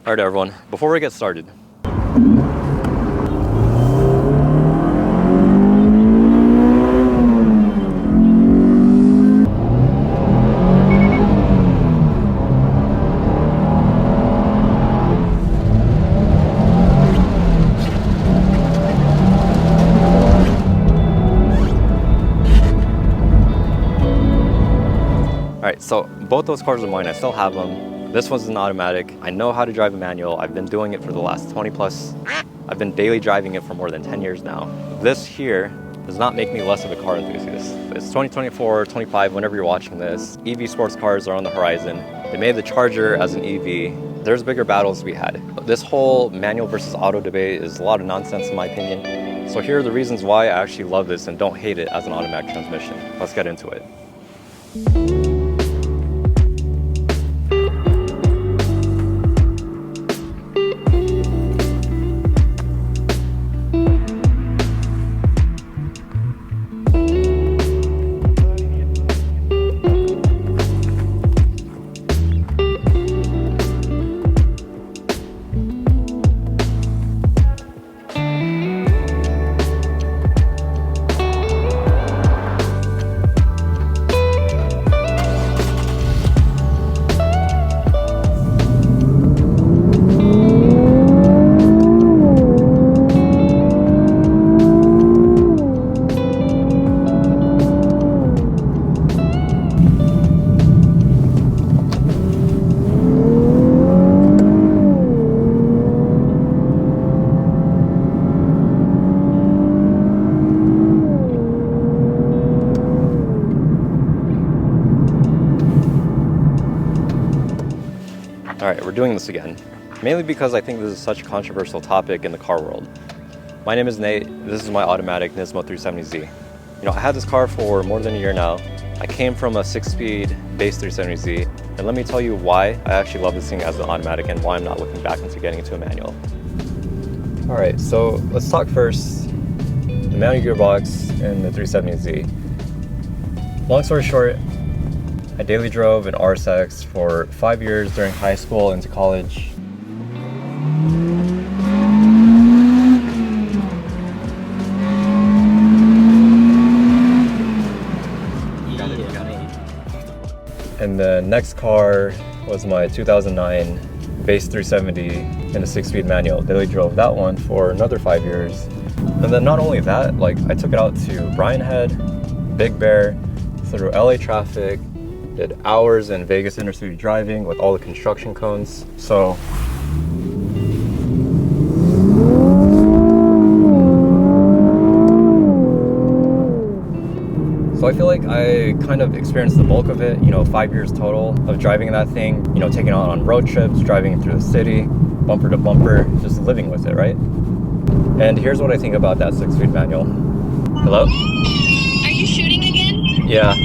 Alright everyone, before we get started, alright, so both those cars are mine. I still have them. This one's an automatic. I know how to drive a manual. I've been doing it for the last 20 plus. I've been daily driving it for more than 10 years now. This here does not make me less of a car enthusiast. It's 2024, 25, whenever you're watching this. EV sports cars are on the horizon. They made the Charger as an EV. There's bigger battles to be had. This whole manual versus auto debate is a lot of nonsense in my opinion. So here are the reasons why I actually love this and don't hate it as an automatic transmission. Let's get into it. Alright, we're doing this again, mainly because I think this is such a controversial topic in the car world. My name is Nate, this is my automatic Nismo 370Z. I had this car for more than a year now. I came from a 6-speed base 370Z, and let me tell you why I actually love this thing as an automatic and why I'm not looking back into getting into a manual. Alright, so let's talk first, the manual gearbox in the 370Z. Long story short, I daily drove an RSX for 5 years during high school into college. And the next car was my 2009 base 370 in a 6-speed manual. Daily drove that one for another 5 years. And then not only that, I took it out to Bryan Head, Big Bear, through LA traffic, did hours in Vegas inner city driving with all the construction cones. So I feel like I kind of experienced the bulk of it, 5 years total of driving that thing, taking it on road trips, driving it through the city, bumper to bumper, just living with it, right? And here's what I think about that 6-speed manual. Hello? Are you shooting again? Yeah. I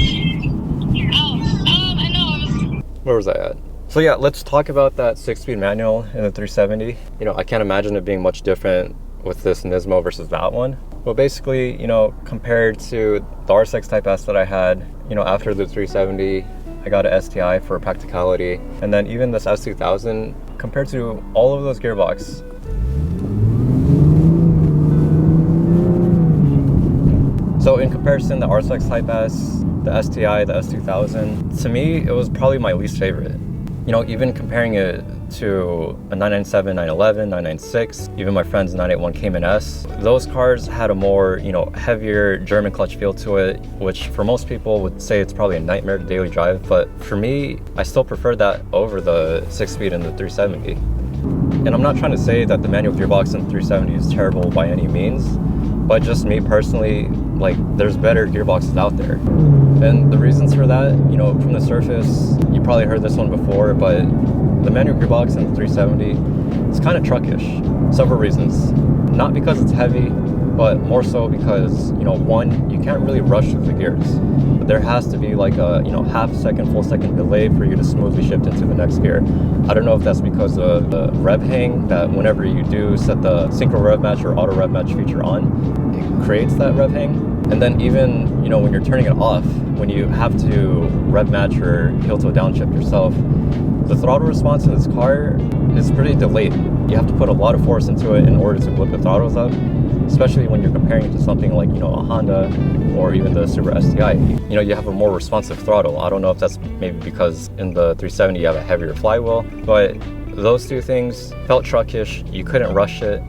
know. Where was I at? So yeah, let's talk about that 6-speed manual in the 370. I can't imagine it being much different with this Nismo versus that one. But basically, compared to the RSX Type S that I had, after the 370, I got a STI for practicality. And then even this S2000, compared to all of those gearbox, so in comparison, the RSX Type S, the STI, the S2000, to me, it was probably my least favorite. Even comparing it to a 997, 911, 996, even my friend's 981 Cayman S, those cars had a more, heavier German clutch feel to it, which for most people would say it's probably a nightmare to daily drive. But for me, I still prefer that over the 6-speed and the 370. And I'm not trying to say that the manual gearbox in the 370 is terrible by any means, but just me personally, there's better gearboxes out there. And the reasons for that, from the surface, you probably heard this one before, but the manual gearbox in the 370, it's kind of truckish. Several reasons. Not because it's heavy, but more so because, one, you can't really rush through the gears. But there has to be like a, half second, full second delay for you to smoothly shift into the next gear. I don't know if that's because of the rev hang, that whenever you do set the synchro rev match or auto rev match feature on, it creates that rev hang. And then even, when you're turning it off, when you have to rev match or heel toe downshift yourself, The throttle response in this car is pretty delayed. You have to put a lot of force into it in order to whip the throttles up, especially when you're comparing it to something like, a Honda or even the Super STI. You have a more responsive throttle. I don't know if that's maybe because in the 370 you have a heavier flywheel, but those two things felt truckish. You couldn't rush it.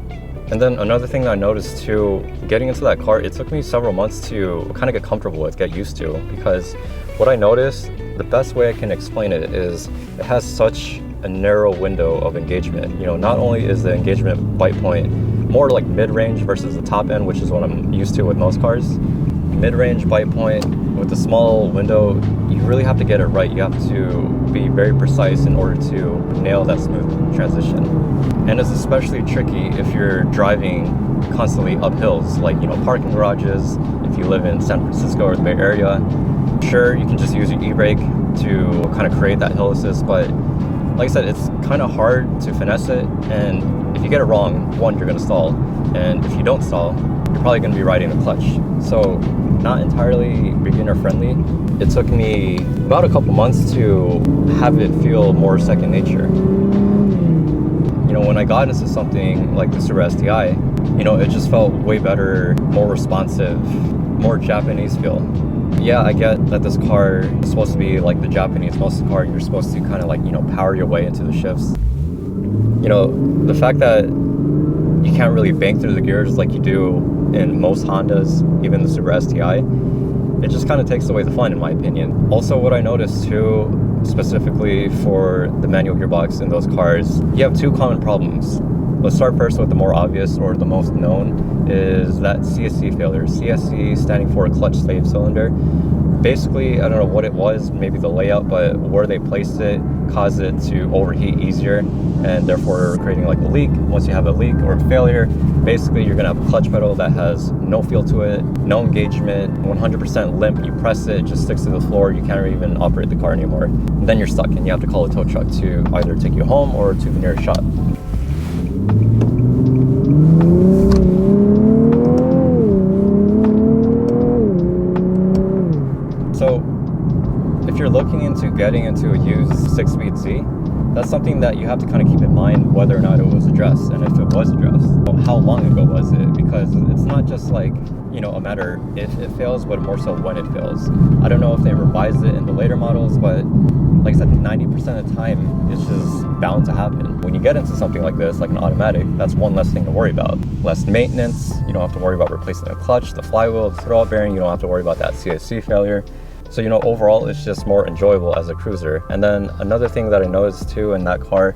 And then another thing that I noticed too, getting into that car, it took me several months to kind of get comfortable with, get used to, because what I noticed, the best way I can explain it is it has such a narrow window of engagement. Not only is the engagement bite point more like mid-range versus the top end, which is what I'm used to with most cars. Mid-range bite point with a small window, you really have to get it right. You have to be very precise in order to nail that smooth transition. And it's especially tricky if you're driving constantly up hills, like, parking garages, if you live in San Francisco or the Bay Area. Sure, you can just use your e-brake to kind of create that hill assist, but like I said, it's kind of hard to finesse it, and if you get it wrong, one, you're going to stall, and if you don't stall, you're probably going to be riding the clutch. So not entirely beginner friendly. It took me about a couple months to have it feel more second nature. When I got into something like the Super STI, it just felt way better, more responsive, more Japanese feel. Yeah, I get that this car is supposed to be like the Japanese muscle car. You're supposed to kind of like, power your way into the shifts. The fact that you can't really bank through the gears like you do in most Hondas, even the Super STI, it just kind of takes away the fun, in my opinion. Also, what I noticed too, specifically for the manual gearbox in those cars, you have two common problems. Let's start first with the more obvious, or the most known, is that CSC failure. CSC standing for clutch slave cylinder. Basically, I don't know what it was, maybe the layout, but where they placed it caused it to overheat easier, and therefore creating like a leak. Once you have a leak or a failure, basically you're gonna have a clutch pedal that has no feel to it, no engagement, 100% limp. You press it, it just sticks to the floor. You can't even operate the car anymore. And then you're stuck, and you have to call a tow truck to either take you home or to the nearest shop. So if you're looking into getting into a used 6-speed Z, that's something that you have to kind of keep in mind, whether or not it was addressed, and if it was addressed, how long ago was it? Because it's not just like, a matter if it fails, but more so when it fails. I don't know if they revised it in the later models, but like I said, 90% of the time, it's just bound to happen. When you get into something like this, like an automatic, that's one less thing to worry about. Less maintenance, you don't have to worry about replacing the clutch, the flywheel, the throttle bearing, you don't have to worry about that CSC failure. So, overall, it's just more enjoyable as a cruiser. And then another thing that I noticed too in that car,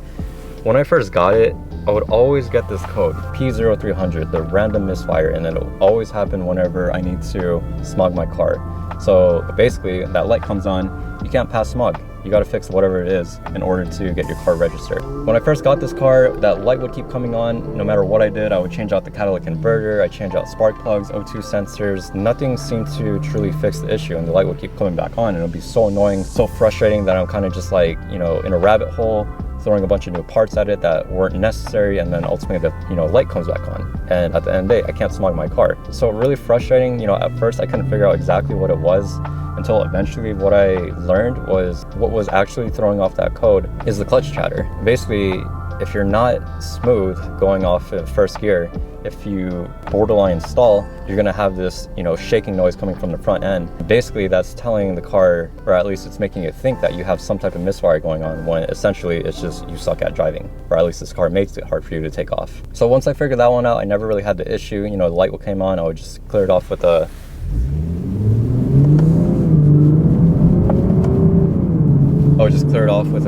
when I first got it, I would always get this code, P0300, the random misfire, and it'll always happen whenever I need to smog my car. So basically, that light comes on, you can't pass smog. You gotta fix whatever it is in order to get your car registered. When I first got this car, that light would keep coming on. No matter what I did, I would change out the catalytic converter, I change out spark plugs, O2 sensors. Nothing seemed to truly fix the issue, and the light would keep coming back on, and it'll be so annoying, so frustrating that I'm kind of just like, in a rabbit hole, throwing a bunch of new parts at it that weren't necessary, and then ultimately the light comes back on, and at the end of the day I can't smog my car. So really frustrating. At first I couldn't figure out exactly what it was, until eventually what I learned was what was actually throwing off that code is the clutch chatter. Basically, if you're not smooth going off in first gear, if you borderline stall, you're gonna have this, shaking noise coming from the front end. Basically, that's telling the car, or at least it's making it think that you have some type of misfire going on, when essentially it's just you suck at driving, or at least this car makes it hard for you to take off. So once I figured that one out, I never really had the issue. The light came on, I would just clear it off with a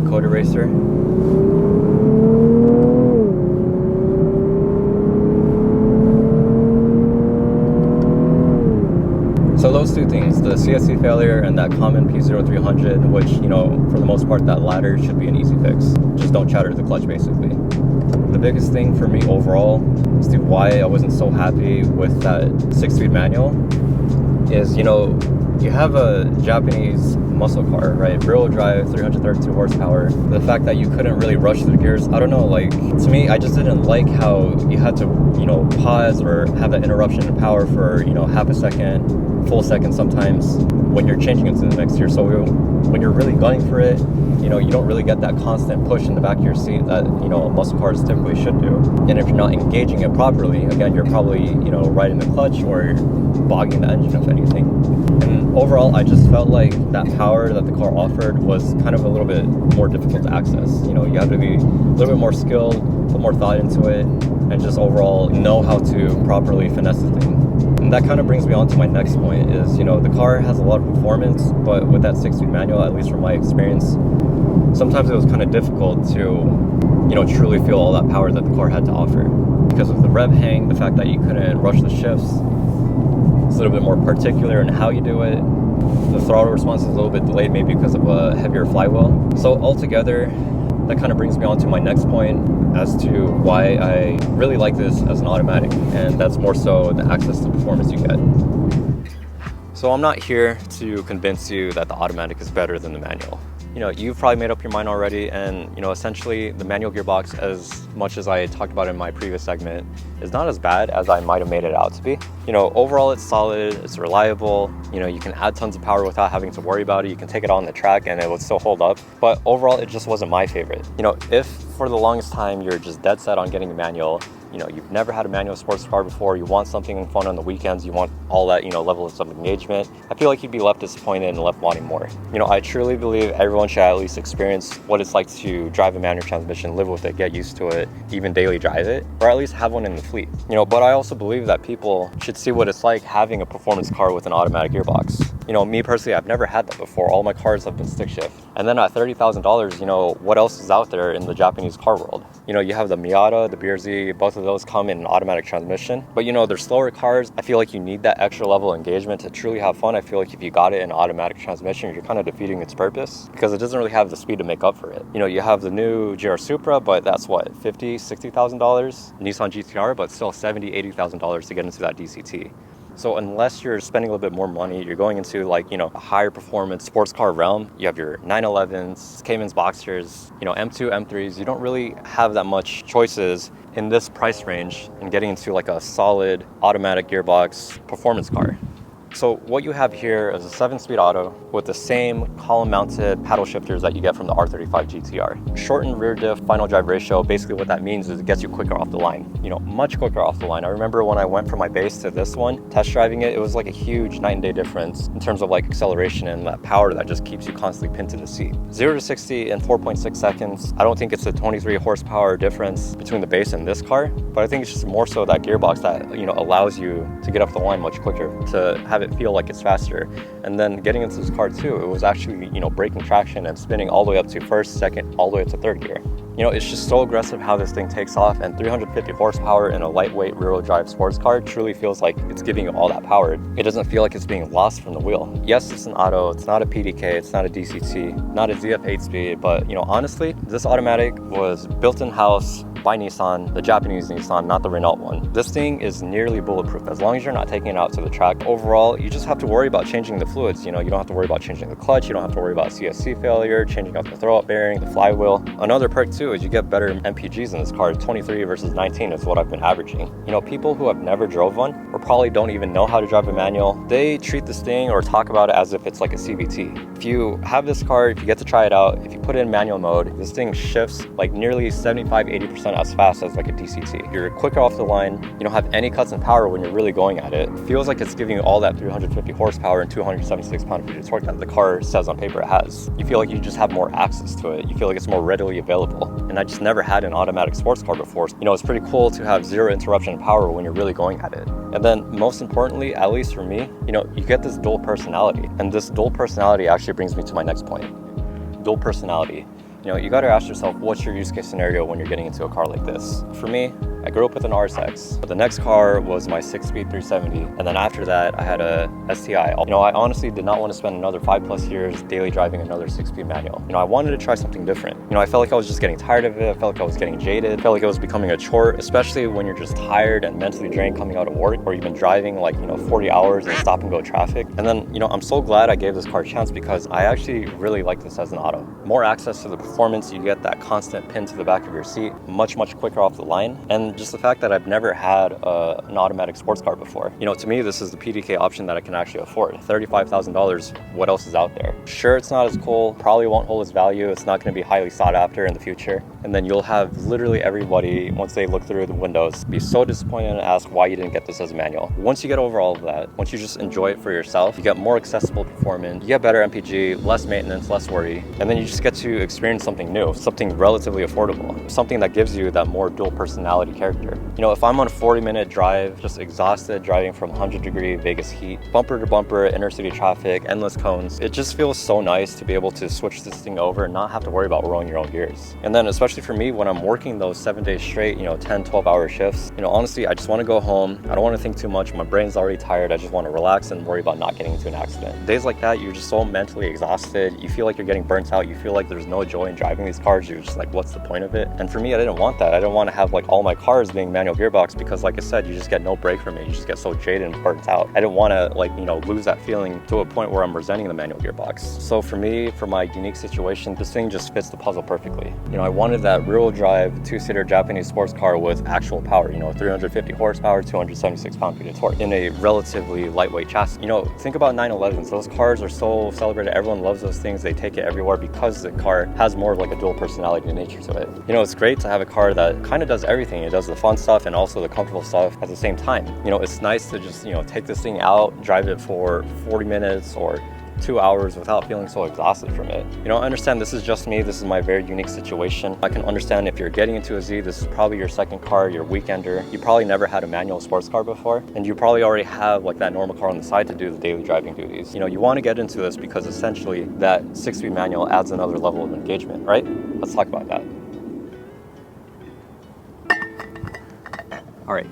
code eraser. So those two things, the CSC failure and that common P0300, which, for the most part, that latter should be an easy fix. Just don't chatter the clutch, basically. The biggest thing for me overall as to why I wasn't so happy with that 6-speed manual is, you have a Japanese muscle car, right? Rear-wheel drive, 332 horsepower. The fact that you couldn't really rush through the gears, I don't know, to me, I just didn't like how you had to, pause or have that interruption in power for, half a second, full second sometimes. when you're changing into the next gear. So when you're really gunning for it, you don't really get that constant push in the back of your seat that, muscle cars typically should do. And if you're not engaging it properly, again, you're probably, riding the clutch or bogging the engine, if anything. And overall, I just felt like that power that the car offered was kind of a little bit more difficult to access. You have to be a little bit more skilled, put more thought into it, and just overall know how to properly finesse the thing. And that kind of brings me on to my next point is, the car has a lot of performance, but with that 6-speed manual, at least from my experience, sometimes it was kind of difficult to, truly feel all that power that the car had to offer. Because of the rev hang, the fact that you couldn't rush the shifts, it's a little bit more particular in how you do it. The throttle response is a little bit delayed, maybe because of a heavier flywheel. So altogether, that kind of brings me on to my next point as to why I really like this as an automatic, and that's more so the access to performance you get. So I'm not here to convince you that the automatic is better than the manual. You've probably made up your mind already, and essentially the manual gearbox, as much as I talked about in my previous segment, is not as bad as I might have made it out to be. Overall it's solid, it's reliable, you can add tons of power without having to worry about it. You can take it on the track and it would still hold up, but overall it just wasn't my favorite. If for the longest time you're just dead set on getting a manual, you've never had a manual sports car before, you want something fun on the weekends, you want all that, levels of engagement, I feel like you'd be left disappointed and left wanting more. I truly believe everyone should at least experience what it's like to drive a manual transmission, live with it, get used to it, even daily drive it, or at least have one in the fleet. But I also believe that people should see what it's like having a performance car with an automatic gearbox. Me personally, I've never had that before. All my cars have been stick shift. And then at $30,000, what else is out there in the Japanese car world? You have the Miata, the BRZ, both of those come in an automatic transmission. But they're slower cars. I feel like you need that extra level of engagement to truly have fun. I feel like if you got it in automatic transmission, you're kind of defeating its purpose because it doesn't really have the speed to make up for it. You have the new GR Supra, but that's what, $50,000, $60,000? Nissan GTR, but still $70,000, $80,000 to get into that DCT. So unless you're spending a little bit more money, you're going into a higher performance sports car realm. You have your 911s, Cayman's Boxsters, M2, M3s. You don't really have that much choices in this price range in getting into a solid automatic gearbox performance car. So what you have here is a 7-speed auto with the same column-mounted paddle shifters that you get from the R35 GTR. Shortened rear diff final drive ratio, basically what that means is it gets you quicker off the line. Much quicker off the line. I remember when I went from my base to this one, test driving it, it was like a huge night and day difference in terms of acceleration and that power that just keeps you constantly pinned to the seat. 0 to 60 in 4.6 seconds. I don't think it's a 23 horsepower difference between the base and this car, but I think it's just more so that gearbox that, allows you to get up the line much quicker, to have it feel like it's faster. And then getting into this car too, it was actually, breaking traction and spinning all the way up to first, second, all the way up to third gear. It's just so aggressive how this thing takes off, and 350 horsepower in a lightweight rear-wheel drive sports car truly feels like it's giving you all that power. It doesn't feel like it's being lost from the wheel. Yes, it's an auto, it's not a PDK, it's not a DCT, not a ZF 8-speed, but honestly, this automatic was built in-house by Nissan, the Japanese Nissan, not the Renault one. This thing is nearly bulletproof as long as you're not taking it out to the track. Overall, you just have to worry about changing the fluids. You don't have to worry about changing the clutch, you don't have to worry about CSC failure, changing out the throw-up bearing, the flywheel. Another perk too is you get better MPGs in this car. 23 versus 19 is what I've been averaging. People who have never drove one or probably don't even know how to drive a manual, they treat this thing or talk about it as if it's like a CVT. If you have this car, if you get to try it out, if you put it in manual mode, this thing shifts nearly 75-80% as fast as a DCT. You're quicker off the line, you don't have any cuts in power when you're really going at it. It feels like it's giving you all that 350 horsepower and 276 pound-feet of torque that the car says on paper it has. You feel like you just have more access to it. You feel like it's more readily available. And I just never had an automatic sports car before. It's pretty cool to have zero interruption in power when you're really going at it. And then most importantly, at least for me, you get this dual personality. And this dual personality actually brings me to my next point. Dual personality. You gotta ask yourself, what's your use case scenario when you're getting into a car like this? For me, I grew up with an RSX. The next car was my 6-speed 370, and then after that, I had a STI. I honestly did not want to spend another 5+ years daily driving another 6-speed manual. I wanted to try something different. I felt like I was just getting tired of it. I felt like I was getting jaded. I felt like it was becoming a chore, especially when you're just tired and mentally drained coming out of work, or you've been driving 40 hours in stop and go traffic. And then, I'm so glad I gave this car a chance because I actually really like this as an auto. More access to the performance, you get that constant pin to the back of your seat, much quicker off the line. And And just the fact that I've never had an automatic sports car before. You know, to me, this is the PDK option that I can actually afford. $35,000, what else is out there? Sure, it's not as cool, probably won't hold its value, it's not going to be highly sought after in the future. And then you'll have literally everybody, once they look through the windows, be so disappointed and ask why you didn't get this as a manual. Once you get over all of that, once you just enjoy it for yourself, you get more accessible performance, you get better MPG, less maintenance, less worry, and then you just get to experience something new, something relatively affordable, something that gives you that more dual personality character. You know, if I'm on a 40-minute drive, just exhausted, driving from 100-degree Vegas heat, bumper to bumper, inner city traffic, endless cones, it just feels so nice to be able to switch this thing over and not have to worry about rolling your own gears. And then especially for me, when I'm working those 7 days straight, you know, 10, 12-hour shifts, you know, honestly, I just want to go home. I don't want to think too much. My brain's already tired. I just want to relax and worry about not getting into an accident. Days like that, you're just so mentally exhausted. You feel like you're getting burnt out. You feel like there's no joy in driving these cars. You're just like, what's the point of it? And for me, I didn't want that. I didn't want to have like all my cars being manual gearbox because like I said, you just get no break from it. You just get so jaded and burnt out. I didn't want to like, you know, lose that feeling to a point where I'm resenting the manual gearbox. So for me, for my unique situation, this thing just fits the puzzle perfectly. You know, I wanted that rear-wheel drive, two-seater Japanese sports car with actual power, you know, 350 horsepower, 276 pound-feet of torque in a relatively lightweight chassis. You know, think about 911s. Those cars are so celebrated. Everyone loves those things. They take it everywhere because the car has more of like a dual personality nature to it. You know, it's great to have a car that kind of does everything. It does the fun stuff and also the comfortable stuff at the same time. You know, it's nice to just, you know, take this thing out, drive it for 40 minutes or 2 hours without feeling so exhausted from it. You know, I understand this is just me. This is my very unique situation. I can understand if you're getting into a Z, this is probably your second car, your weekender. You probably never had a manual sports car before, and you probably already have like that normal car on the side to do the daily driving duties. You know, you want to get into this because essentially that 6-speed manual adds another level of engagement, right? Let's talk about that. All right,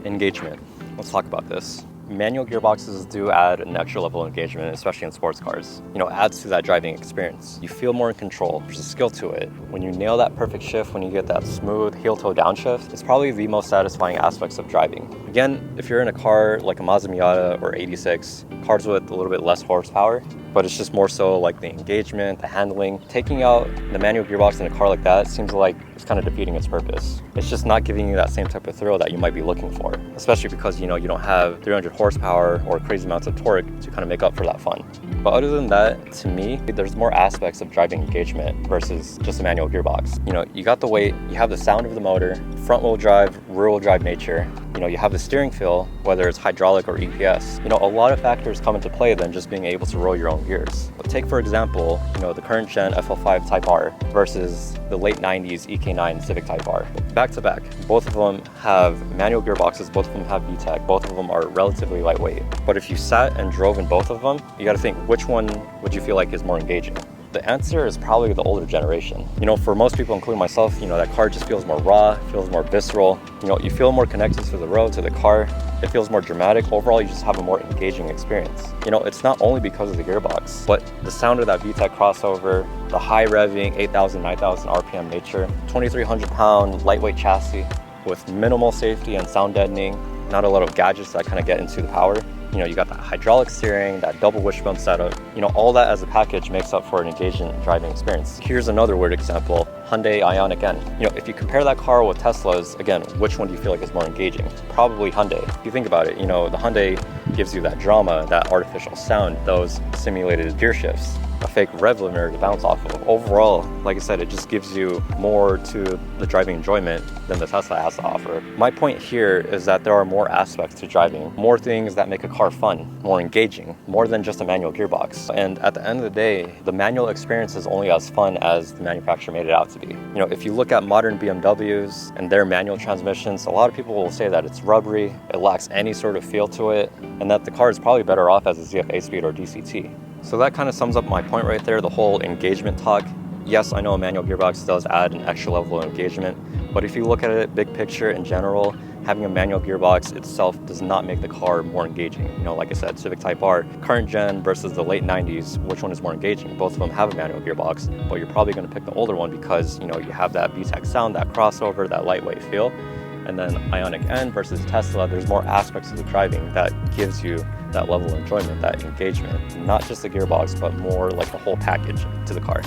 engagement. Let's talk about this. Manual gearboxes do add an extra level of engagement, especially in sports cars. You know, adds to that driving experience. You feel more in control. There's a skill to it. When you nail that perfect shift, when you get that smooth heel-toe downshift, it's probably the most satisfying aspects of driving. Again, if you're in a car like a Mazda Miata or 86, cars with a little bit less horsepower, but it's just more so like the engagement, the handling. Taking out the manual gearbox in a car like that seems like it's kind of defeating its purpose. It's just not giving you that same type of thrill that you might be looking for, especially because, you know, you don't have 300 horsepower or crazy amounts of torque to kind of make up for that fun. But other than that, to me, there's more aspects of driving engagement versus just a manual gearbox. You know, you got the weight, you have the sound of the motor, front wheel drive, rear wheel drive nature. You know, you have the steering feel, whether it's hydraulic or EPS. You know, a lot of factors come into play than just being able to roll your own gears. But take, for example, you know, the current gen FL5 Type R versus the late 90s EK9 Civic Type R. Back to back, both of them have manual gearboxes, both of them have VTEC, both of them are relatively lightweight. But if you sat and drove in both of them, you gotta think, which one would you feel like is more engaging? The answer is probably the older generation. You know, for most people, including myself, you know, that car just feels more raw, feels more visceral. You know, you feel more connected to the road, to the car. It feels more dramatic. Overall, you just have a more engaging experience. You know, it's not only because of the gearbox, but the sound of that VTEC crossover, the high revving, 8,000, 9,000 RPM nature, 2,300 pound lightweight chassis with minimal safety and sound deadening, not a lot of gadgets that kind of get into the power. You know, you got that hydraulic steering, that double wishbone setup. You know, all that as a package makes up for an engaging driving experience. Here's another weird example, Hyundai Ioniq N. You know, if you compare that car with Tesla's, again, which one do you feel like is more engaging? Probably Hyundai. If you think about it, you know, the Hyundai gives you that drama, that artificial sound, those simulated gear shifts, a fake rev limiter to bounce off of. Overall, like I said, it just gives you more to the driving enjoyment than the Tesla has to offer. My point here is that there are more aspects to driving, more things that make a car fun, more engaging, more than just a manual gearbox. And at the end of the day, the manual experience is only as fun as the manufacturer made it out to be. You know, if you look at modern BMWs and their manual transmissions, a lot of people will say that it's rubbery, it lacks any sort of feel to it, and that the car is probably better off as a ZF 8-speed or DCT. So that kind of sums up my point right there, the whole engagement talk. Yes, I know a manual gearbox does add an extra level of engagement, but if you look at it big picture in general, having a manual gearbox itself does not make the car more engaging. You know, like I said, Civic Type R, current gen versus the late 90s, which one is more engaging? Both of them have a manual gearbox, but you're probably going to pick the older one because, you know, you have that VTEC sound, that crossover, that lightweight feel. And then Ioniq N versus Tesla, there's more aspects of the driving that gives you that level of enjoyment, that engagement, not just the gearbox, but more like the whole package to the car.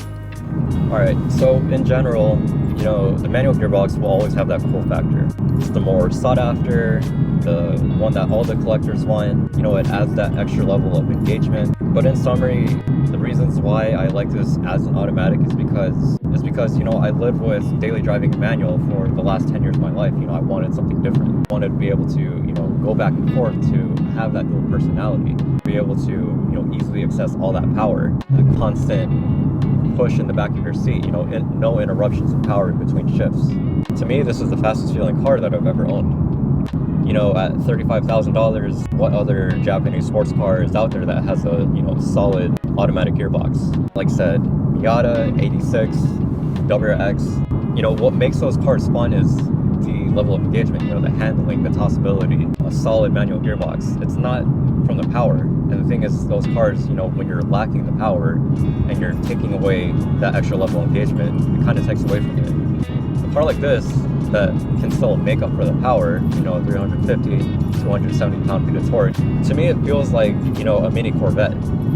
All right, so in general, you know, the manual gearbox will always have that cool factor. It's the more sought after, the one that all the collectors want. You know, it adds that extra level of engagement. But in summary, the reasons why I like this as an automatic is because you know, I lived with daily driving manual for the last 10 years of my life. You know, I wanted something different. I wanted to be able to, you know, go back and forth, to have that dual personality, be able to, you know, easily access all that power, the constant push in the back of your seat, you know, no interruptions of power in between shifts. To me, this is the fastest feeling car that I've ever owned. You know, at $35,000, what other Japanese sports car is out there that has a, you know, solid automatic gearbox? Like I said, Miata, 86, WRX. You know, what makes those cars fun is the level of engagement, you know, the handling, the tossability, a solid manual gearbox. It's not from the power. And the thing is, those cars, you know, when you're lacking the power and you're taking away that extra level of engagement, it kind of takes away from it. A car like this that can still make up for the power, you know, 350, 270 pound-feet of torque, to me it feels like, you know, a mini Corvette.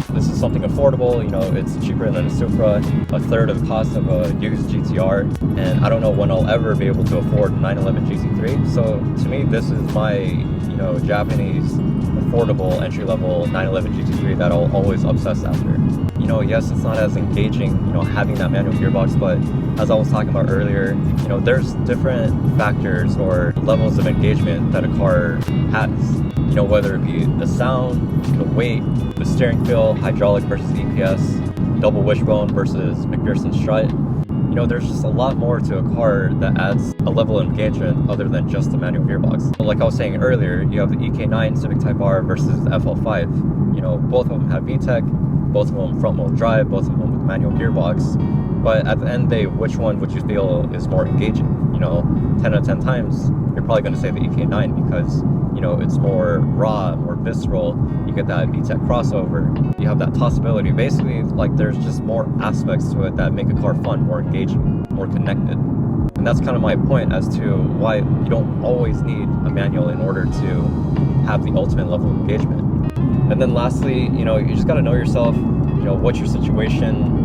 This is something affordable, you know, it's cheaper than a Supra, a third of the cost of a used GTR, and I don't know when I'll ever be able to afford a 911 GT3. So to me, this is my, you know, Japanese affordable entry-level 911 GT3 that I'll always obsess after. You know, yes, it's not as engaging, you know, having that manual gearbox, but as I was talking about earlier, you know, there's different factors or levels of engagement that a car has. You know, whether it be the sound, the weight, the steering feel, hydraulic versus EPS, double wishbone versus McPherson strut. You know, there's just a lot more to a car that adds a level of engagement other than just the manual gearbox. Like I was saying earlier, you have the EK9 Civic Type R versus the FL5. You know, both of them have VTEC, both of them front-wheel drive, both of them with manual gearbox. But at the end of the day, which one would you feel is more engaging? You know, 10 out of 10 times, you're probably going to say the EK9 because, you know, it's more raw, more visceral. You get that VTEC crossover. You have that tossability. Basically, like, there's just more aspects to it that make a car fun, more engaging, more connected. And that's kind of my point as to why you don't always need a manual in order to have the ultimate level of engagement. And then lastly, you know, you just got to know yourself. You know, what's your situation?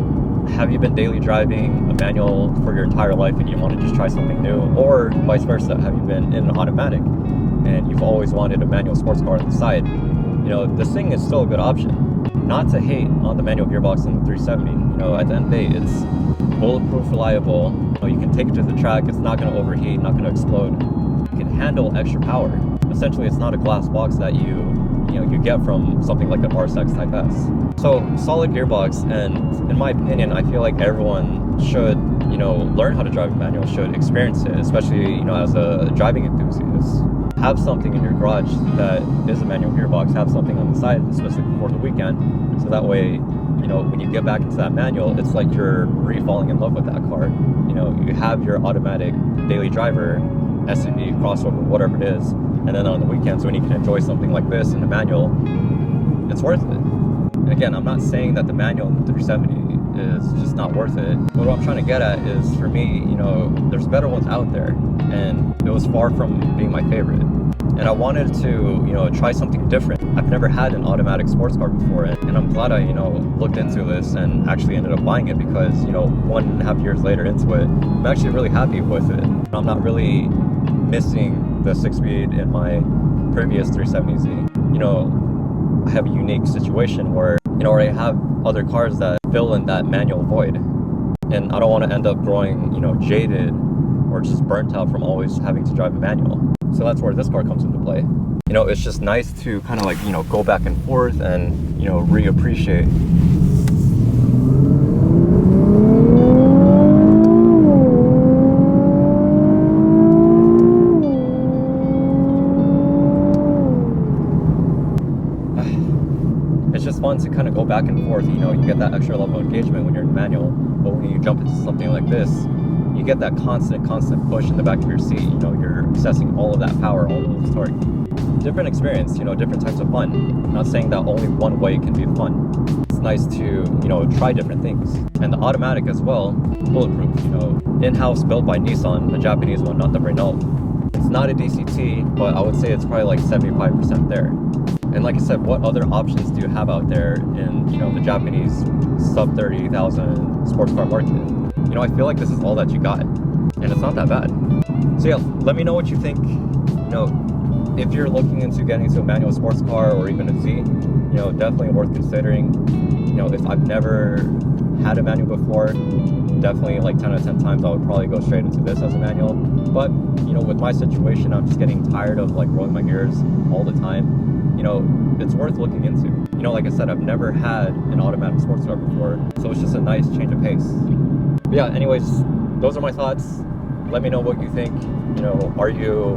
Have you been daily driving a manual for your entire life and you want to just try something new? Or vice versa, have you been in an automatic and you've always wanted a manual sports car on the side? You know, this thing is still a good option. Not to hate on the manual gearbox in the 370. You know, at the end of the day, it's bulletproof, reliable. You know, you can take it to the track. It's not going to overheat, not going to explode. You can handle extra power. Essentially, it's not a glass box that you get from something like an RSX Type S. So solid gearbox, and in my opinion, I feel like everyone should, you know, learn how to drive a manual, should experience it, especially, you know, as a driving enthusiast. Have something in your garage that is a manual gearbox, have something on the side, especially before the weekend, so that way, you know, when you get back into that manual, it's like you're re-falling in love with that car. You know, you have your automatic daily driver, SUV, crossover, whatever it is, and then on the weekends when you can enjoy something like this in a manual, it's worth it. And again, I'm not saying that the manual in the 370 is just not worth it. But what I'm trying to get at is, for me, you know, there's better ones out there, and it was far from being my favorite. And I wanted to, you know, try something different. I've never had an automatic sports car before, and I'm glad I, you know, looked into this and actually ended up buying it because, you know, 1.5 years later into it, I'm actually really happy with it. I'm not really missing the 6-speed in my previous 370Z. You know, I have a unique situation where, you know, I have other cars that fill in that manual void, and I don't want to end up growing, you know, jaded or just burnt out from always having to drive a manual. So that's where this car comes into play. You know, it's just nice to kind of like, you know, go back and forth and, you know, reappreciate. It's just fun to kind of go back and forth. You know, you get that extra level of engagement when you're in manual, but when you jump into something like this, you get that constant push in the back of your seat. You know, you're accessing all of that power, all of this torque. Different experience, you know, different types of fun. I'm not saying that only one way can be fun. It's nice to, you know, try different things. And the automatic as well, bulletproof, you know, in-house built by Nissan, the Japanese one, not the Renault. It's not a DCT, but I would say it's probably like 75% there. And like I said, what other options do you have out there in, you know, the Japanese sub 30,000 sports car market? You know, I feel like this is all that you got. and it's not that bad. So yeah, let me know what you think. You know, if you're looking into getting into a manual sports car or even a Z, you know, definitely worth considering. You know, if I've never had a manual before, definitely like 10 out of 10 times I would probably go straight into this as a manual. But you know, with my situation, I'm just getting tired of like rolling my gears all the time. You know, it's worth looking into. You know, like I said, I've never had an automatic sports car before, so it's just a nice change of pace. But yeah, anyways, those are my thoughts. Let me know what you think. You know, are you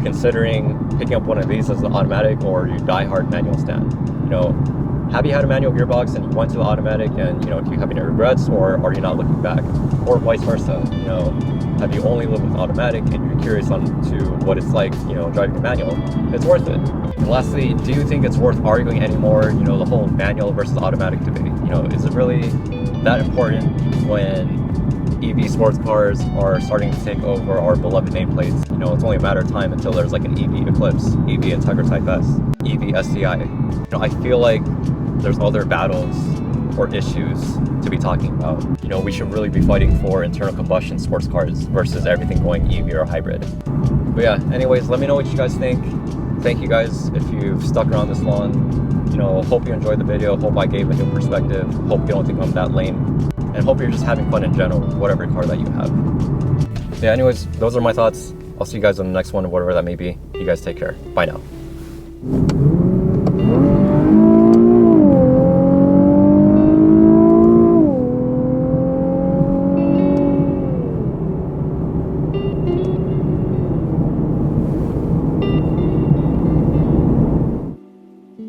considering picking up one of these as an automatic, or are you diehard manual stan? You know, have you had a manual gearbox and you went to the automatic, and you know, do you have any regrets, or are you not looking back, or vice versa? You know, have you only lived with automatic and you're curious on to what it's like, you know, driving a manual? It's worth it. And lastly, do you think it's worth arguing anymore? You know, the whole manual versus automatic debate. You know, is it really that important when EV sports cars are starting to take over our beloved nameplates? You know, it's only a matter of time until there's like an EV Eclipse, EV Integra Type S, EV STI. You know, I feel like there's other battles or issues to be talking about. You know, we should really be fighting for internal combustion sports cars versus everything going EV or hybrid. But yeah, anyways, let me know what you guys think. Thank you guys if you've stuck around this long. You know, hope you enjoyed the video. Hope I gave a new perspective. Hope you don't think I'm that lame. And hope you're just having fun in general with whatever car that you have. Yeah, anyways, those are my thoughts. I'll see you guys on the next one, whatever that may be. You guys take care. Bye now.